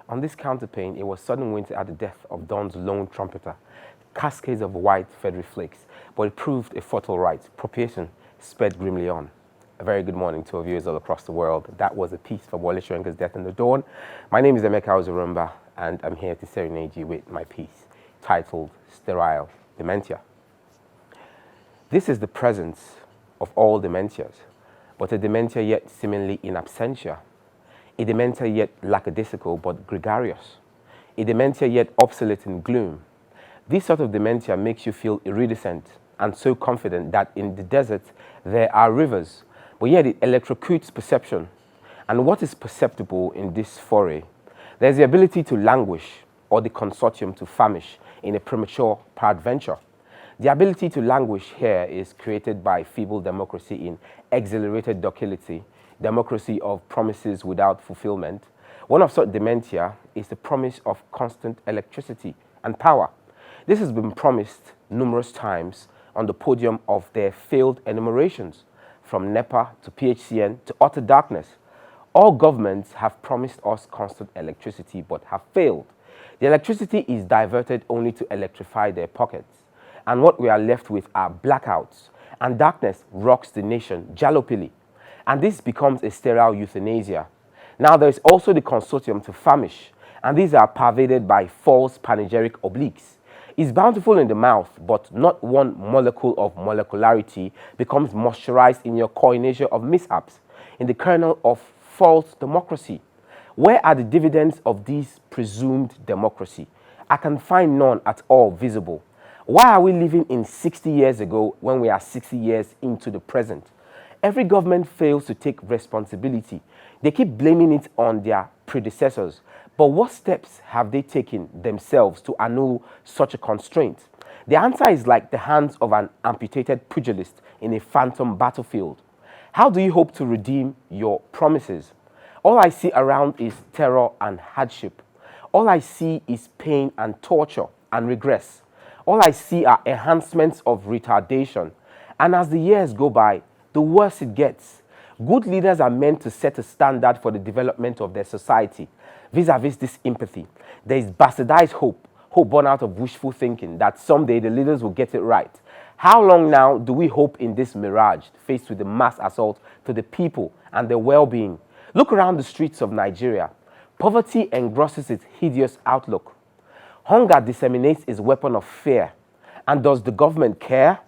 On this counterpane, it was sudden winter at the death of Dawn's lone trumpeter, cascades of white feathery flakes, but it proved a fertile right. Propitiation sped grimly on. A very good morning to our viewers all across the world. That was a piece from Wole Soyinka's Death in the Dawn. My name is Emeke Ozurumba, and I'm here to serenade you with my piece titled Sterile, Dementia. This is the presence of all dementias, but a dementia yet seemingly in absentia. A dementia yet lackadaisical but gregarious. A dementia yet obsolete in gloom. This sort of dementia makes you feel iridescent and so confident that in the desert there are rivers, but yet it electrocutes perception. And what is perceptible in this foray? There's the ability to languish or the consortium to famish in a premature peradventure. The ability to languish here is created by feeble democracy in exhilarated docility, democracy of promises without fulfillment. One of such dementia is the promise of constant electricity and power. This has been promised numerous times on the podium of their failed enumerations, from NEPA to PHCN to utter darkness. All governments have promised us constant electricity but have failed. The electricity is diverted only to electrify their pockets. And what we are left with are blackouts, and darkness rocks the nation jalopily. And this becomes a sterile euthanasia. Now there is also the consortium to famish, and these are pervaded by false panegyric obliques. It's bountiful in the mouth, but not one molecule of molecularity becomes moisturized in your coinage of mishaps, in the kernel of false democracy. Where are the dividends of this presumed democracy? I can find none at all visible. Why are we living in 60 years ago when we are 60 years into the present? Every government fails to take responsibility. They keep blaming it on their predecessors. But what steps have they taken themselves to annul such a constraint? The answer is like the hands of an amputated pugilist in a phantom battlefield. How do you hope to redeem your promises? All I see around is terror and hardship. All I see is pain and torture and regress. All I see are enhancements of retardation. And as the years go by, the worse it gets. Good leaders are meant to set a standard for the development of their society. Vis-a-vis this empathy, there is bastardized hope born out of wishful thinking that someday the leaders will get it right. How long now do we hope in this mirage, faced with the mass assault to the people and their well-being? Look around the streets of Nigeria. Poverty engrosses its hideous outlook. Hunger disseminates its weapon of fear. And does the government care?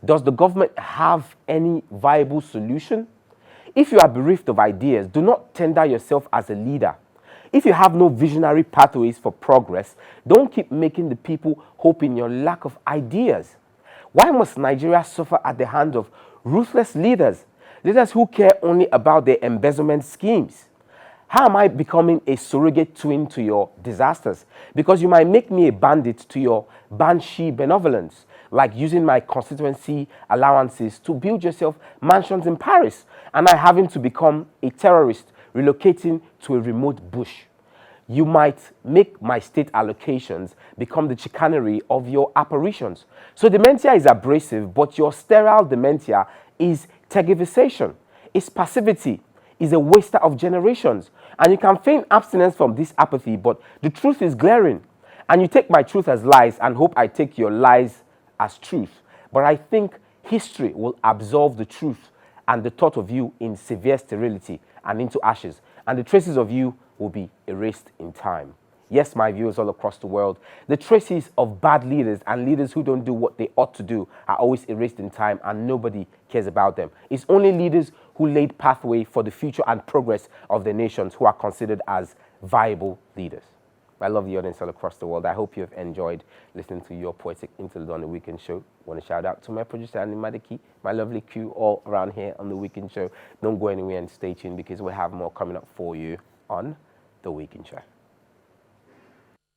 Does the government have any viable solution? If you are bereft of ideas, do not tender yourself as a leader. If you have no visionary pathways for progress, don't keep making the people hope in your lack of ideas. Why must Nigeria suffer at the hands of ruthless leaders? Leaders who care only about their embezzlement schemes. How am I becoming a surrogate twin to your disasters? Because you might make me a bandit to your banshee benevolence, like using my constituency allowances to build yourself mansions in Paris, and I having to become a terrorist relocating to a remote bush. You might make my state allocations become the chicanery of your apparitions. So dementia is abrasive, but your sterile dementia is tergiversation, is passivity, is a waster of generations. And you can feign abstinence from this apathy, but the truth is glaring. And you take my truth as lies and hope I take your lies as truth. But I think history will absolve the truth and the thought of you in severe sterility and into ashes. And the traces of you will be erased in time. Yes, my viewers all across the world, the traces of bad leaders and leaders who don't do what they ought to do are always erased in time, and nobody cares about them. It's only leaders who laid pathway for the future and progress of the nations who are considered as viable leaders. I love the audience all across the world. I hope you have enjoyed listening to your poetic interlude on the Weekend Show. I want to shout out to my producer, Emeke, my lovely crew all around here on the Weekend Show. Don't go anywhere and stay tuned, because we have more coming up for you on the Weekend Show.